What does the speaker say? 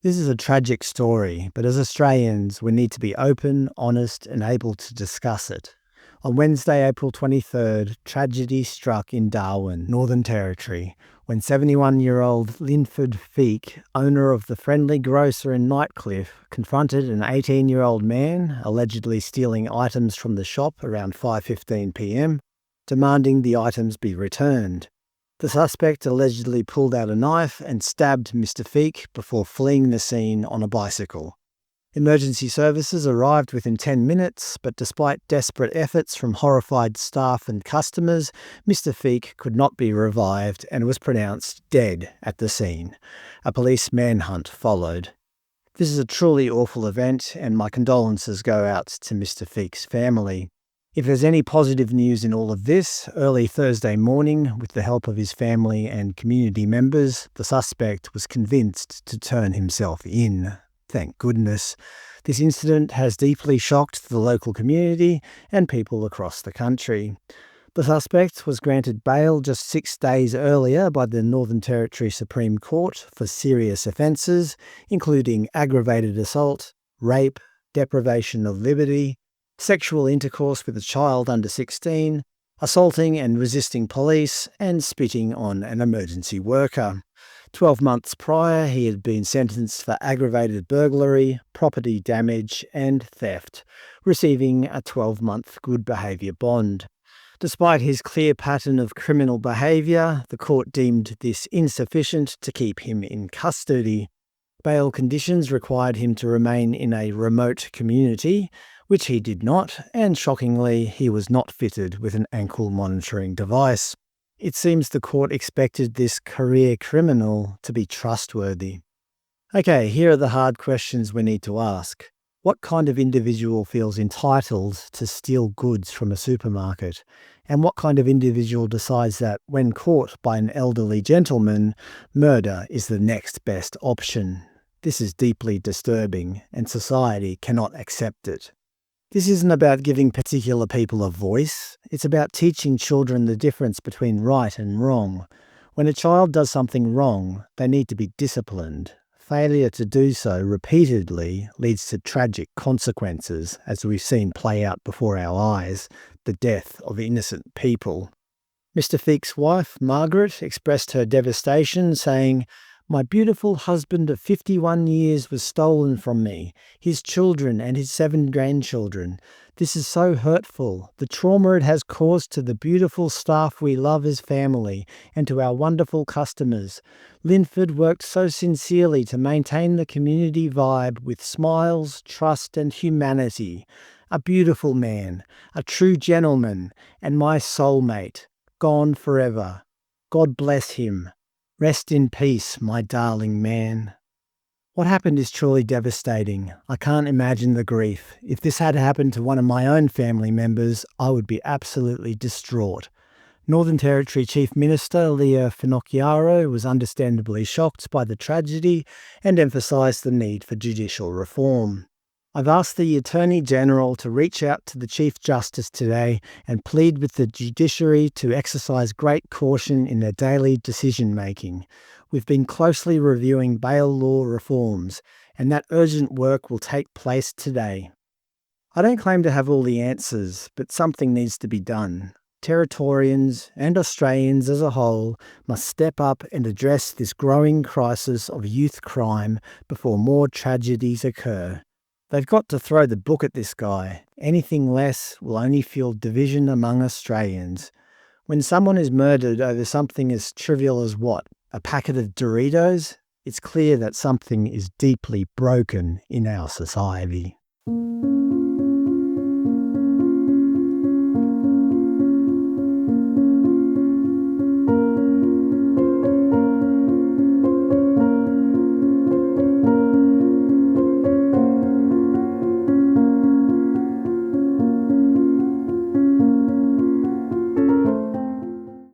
This is a tragic story, but as Australians, we need to be open, honest, and able to discuss it. On Wednesday, April 23rd, tragedy struck in Darwin, Northern Territory, when 71-year-old Linford Feick, owner of the Friendly Grocer in Nightcliff, confronted an 18-year-old man allegedly stealing items from the shop around 5:15 p.m, demanding the items be returned. The suspect allegedly pulled out a knife and stabbed Mr. Feick before fleeing the scene on a bicycle. Emergency services arrived within 10 minutes, but despite desperate efforts from horrified staff and customers, Mr. Feick could not be revived and was pronounced dead at the scene. A police manhunt followed. This is a truly awful event, and my condolences go out to Mr. Feick's family. If there's any positive news in all of this, early Thursday morning, with the help of his family and community members, the suspect was convinced to turn himself in. Thank goodness. This incident has deeply shocked the local community and people across the country. The suspect was granted bail just 6 days earlier by the Northern Territory Supreme Court for serious offences, including aggravated assault, rape, deprivation of liberty, sexual intercourse with a child under 16, assaulting and resisting police, and spitting on an emergency worker. 12 months prior, he had been sentenced for aggravated burglary, property damage, and theft, receiving a 12-month good behaviour bond. Despite his clear pattern of criminal behaviour, the court deemed this insufficient to keep him in custody. Bail conditions required him to remain in a remote community, which he did not, and shockingly, he was not fitted with an ankle monitoring device. It seems the court expected this career criminal to be trustworthy. Okay, here are the hard questions we need to ask. What kind of individual feels entitled to steal goods from a supermarket? And what kind of individual decides that, when caught by an elderly gentleman, murder is the next best option? This is deeply disturbing, and society cannot accept it. This isn't about giving particular people a voice. It's about teaching children the difference between right and wrong. When a child does something wrong, they need to be disciplined. Failure to do so repeatedly leads to tragic consequences, as we've seen play out before our eyes, the death of innocent people. Mr. Feick's wife, Margaret, expressed her devastation, saying, "My beautiful husband of 51 years was stolen from me, his children and his 7 grandchildren. This is so hurtful. The trauma it has caused to the beautiful staff we love as family and to our wonderful customers. Linford worked so sincerely to maintain the community vibe with smiles, trust and humanity. A beautiful man, a true gentleman, and my soulmate. Gone forever. God bless him. Rest in peace, my darling man." What happened is truly devastating. I can't imagine the grief. If this had happened to one of my own family members, I would be absolutely distraught. Northern Territory Chief Minister Leah Finocchiaro was understandably shocked by the tragedy and emphasised the need for judicial reform. I've asked the Attorney General to reach out to the Chief Justice today and plead with the judiciary to exercise great caution in their daily decision-making. We've been closely reviewing bail law reforms, and that urgent work will take place today. I don't claim to have all the answers, but something needs to be done. Territorians and Australians as a whole must step up and address this growing crisis of youth crime before more tragedies occur. They've got to throw the book at this guy. Anything less will only fuel division among Australians. When someone is murdered over something as trivial as what? A packet of Doritos? It's clear that something is deeply broken in our society.